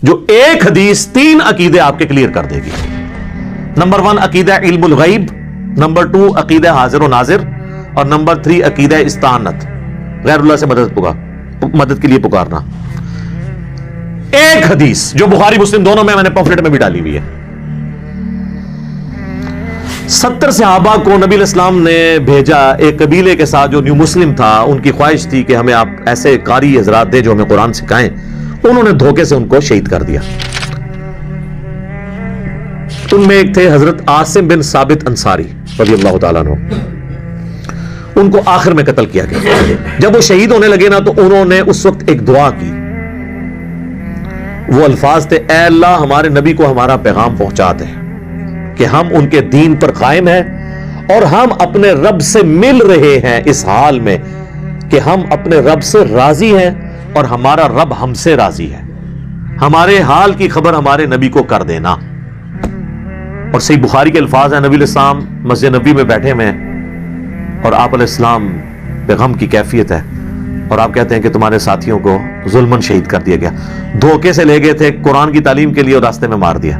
جو ایک حدیث 3 عقیدے آپ کے کلیئر کر دے گی. نمبر 1 عقیدہ علم الغیب، نمبر 2 عقیدہ حاضر و ناظر، اور نمبر 3 عقیدہ استعانت، غیر اللہ سے مدد کے لیے پکارنا. ایک حدیث جو بخاری مسلم دونوں میں نے پمفلٹ میں بھی ڈالی ہوئی ہے. 70 صحابہ کو نبی علیہ السلام نے بھیجا ایک قبیلے کے ساتھ جو نیو مسلم تھا. ان کی خواہش تھی کہ ہمیں آپ ایسے قاری حضرات دیں جو ہمیں قرآن سکھائیں. انہوں نے دھوکے سے ان کو شہید کر دیا. ان میں ایک تھے حضرت عاصم بن ثابت انصاری رضی اللہ تعالیٰ عنہ. ان کو آخر میں قتل کیا گیا. جب وہ شہید ہونے لگے نا تو انہوں نے اس وقت ایک دعا کی. وہ الفاظ تھے، اے اللہ ہمارے نبی کو ہمارا پیغام پہنچا دے کہ ہم ان کے دین پر قائم ہیں اور ہم اپنے رب سے مل رہے ہیں اس حال میں کہ ہم اپنے رب سے راضی ہیں اور ہمارا رب ہم سے راضی ہے. ہمارے حال کی خبر ہمارے نبی کو کر دینا. اور صحیح بخاری کے الفاظ ہیں، نبی علیہ السلام مسجد نبی میں بیٹھے ہوئے ہیں اور آپ علیہ السلام پہ غم کی کیفیت ہے اور آپ کہتے ہیں کہ تمہارے ساتھیوں کو ظلمن شہید کر دیا گیا. دھوکے سے لے گئے تھے قرآن کی تعلیم کے لیے اور راستے میں مار دیا.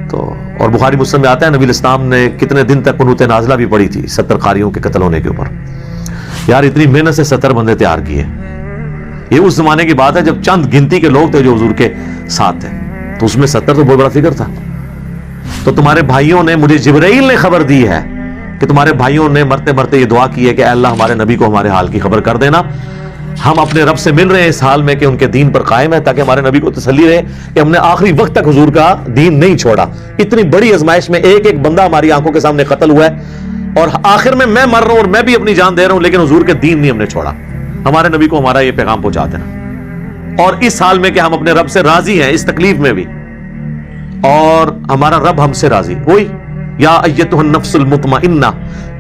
تو اور بخاری مسلم میں آتا ہے نبی علیہ السلام نے کتنے دن تک قنوت نازلہ بھی پڑھی تھی 70 قاریوں کے قتل ہونے کے اوپر. یار اتنی محنت سے 70 بندے تیار کیے. یہ اس زمانے کی بات ہے جب چند گنتی کے لوگ تھے جو حضور کے ساتھ تھے، تو اس میں 70 تو بہت بڑا فکر تھا. تو تمہارے بھائیوں نے، مجھے جبرائیل نے خبر دی ہے کہ تمہارے بھائیوں نے مرتے مرتے یہ دعا کی ہے کہ اے اللہ ہمارے نبی کو ہمارے حال کی خبر کر دینا. ہم اپنے رب سے مل رہے ہیں اس حال میں کہ ان کے دین پر قائم ہے، تاکہ ہمارے نبی کو تسلی رہے کہ ہم نے آخری وقت تک حضور کا دین نہیں چھوڑا. اتنی بڑی آزمائش میں ایک ایک بندہ ہماری آنکھوں کے سامنے قتل ہوا ہے اور آخر میں مر رہا ہوں اور میں بھی اپنی جان دے رہا ہوں، لیکن حضور کے دین نہیں ہم نے چھوڑا. ہمارے نبی کو ہمارا یہ پیغام پہنچا دینا. اور اس حال میں کہ ہم اپنے رب سے راضی ہیں اس تکلیف میں بھی، اور ہمارا رب ہم سے راضی. وہی یا ایتھا النفس المطمئنہ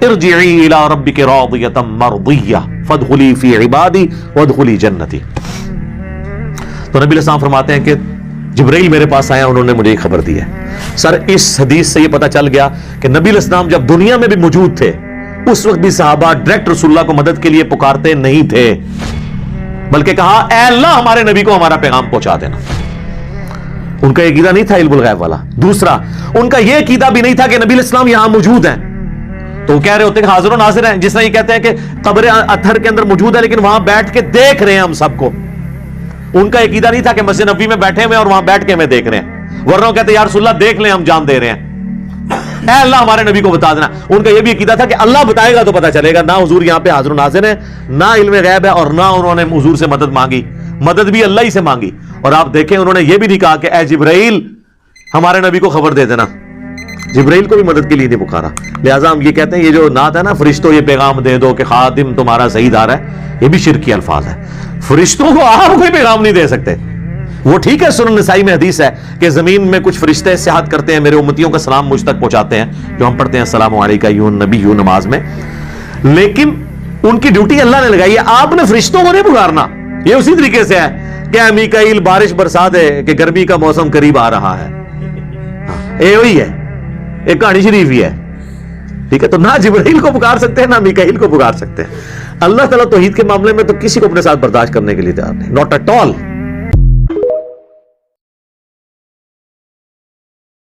ارجعی الی ربک راضیۃ مرضیہ فادخلی فی عبادی وادخلی جنتی. تو نبی علیہ السلام فرماتے ہیں کہ جبرائیل میرے پاس آیا، انہوں نے مجھے یہ خبر دی ہے. سر اس حدیث سے یہ پتہ چل گیا کہ نبی علیہ السلام جب دنیا میں بھی موجود تھے اس وقت بھی صحابہ ڈائریکٹ رسول اللہ کو مدد کے لیے پکارتے نہیں تھے، بلکہ کہا اے اللہ ہمارے نبی کو ہمارا پیغام پہنچا دینا. ان کا یہ عقیدہ نہیں تھا علم الغیب والا. دوسرا، ان کا یہ عقیدہ بھی نہیں تھا کہ نبی علیہ السلام یہاں موجود ہیں. تو وہ کہہ رہے ہوتے ہیں کہ حاضر و ناظر ہیں، جس طرح یہ کہتے ہیں کہ قبر اطہر کے اندر موجود ہے لیکن وہاں بیٹھ کے دیکھ رہے ہیں ہم سب کو. ان کا عقیدہ نہیں تھا کہ مسجد نبوی میں بیٹھے ہوئے اور وہاں بیٹھ کے ہمیں دیکھ رہے ہیں، ورنہ وہ کہتے ہیں یا رسول اللہ دیکھ لیں ہم جان دے رہے ہیں، اے اللہ ہمارے نبی کو بتا دینا. ان کا یہ بھی عقیدہ تھا کہ اللہ بتائے گا تو پتا چلے گا. نہ حضور یہاں پہ حاضر و ناظر ہیں، نہ علم غیب ہے، اور نہ انہوں نے حضور سے مدد مانگی. مدد بھی اللہ ہی سے مانگی. اور آپ دیکھیں انہوں نے یہ بھی نہیں کہا کہ اے جبرائیل ہمارے نبی کو خبر دے دینا. جبرائیل کو بھی مدد کے لیے نہیں پکارا. لہٰذا ہم یہ کہتے ہیں یہ جو نعت ہے نا، فرشتوں یہ پیغام دے دو کہ خادم تمہارا صحیح دار ہے، یہ بھی شرکی الفاظ ہے. فرشتوں کو آپ کوئی پیغام نہیں دے سکتے. وہ ٹھیک ہے سنن نسائی میں حدیث ہے کہ زمین میں کچھ فرشتے سیاحت کرتے ہیں، میرے امتیوں کا سلام مجھ تک پہنچاتے ہیں، جو ہم پڑھتے ہیں السلام علیکہ ایھا النبی نماز میں. لیکن ان کی ڈیوٹی اللہ نے لگائی ہے. آپ نے فرشتوں کو نہیں پکارنا. یہ اسی طریقے سے ہے کہ اے میکائیل بارش برسا دے کہ گرمی کا موسم قریب آ رہا ہے. یہ وہی ہے، ایک کہانی شریف ہی ہے. ٹھیک ہے، تو نہ جبرائیل کو پکار سکتے ہیں نہ میکائیل کو پکار سکتے ہیں. اللہ تعالیٰ توحید کے معاملے میں تو کسی کو اپنے ساتھ برداشت کرنے کے لیے تیار نہیں، ناٹ ایٹ آل.